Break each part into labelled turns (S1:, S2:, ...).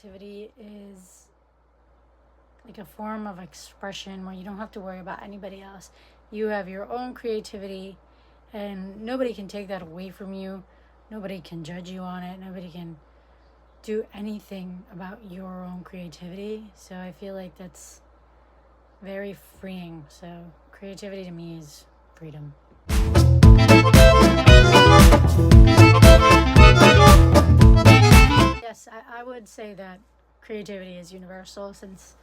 S1: creativity is like a form of expression where you don't have to worry about anybody else. You have your own creativity, and nobody can take that away from you. Nobody can judge you on it. Nobody can do anything about your own creativity. So I feel like that's very freeing. So creativity to me is freedom. Yes, I would say that creativity is universal since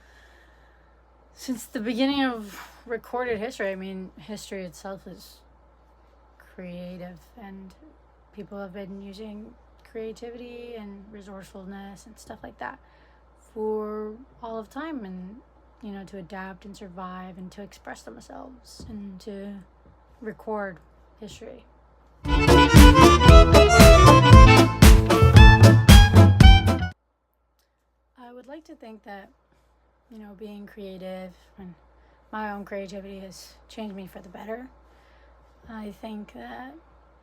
S1: the beginning of recorded history. I mean, history itself is creative, and people have been using creativity and resourcefulness and stuff like that for all of time, and to adapt and survive and to express themselves and to record history. I would like to think that being creative and my own creativity has changed me for the better. I think that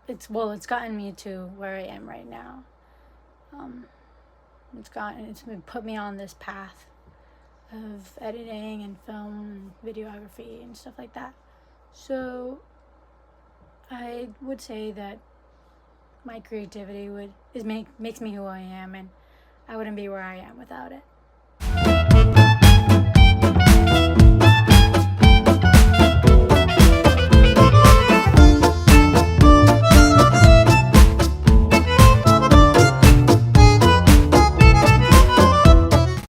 S1: it's gotten me to where I am right now. It's been put me on this path of editing and film and videography and stuff like that. So I would say that my creativity makes me who I am, and I wouldn't be where I am without it.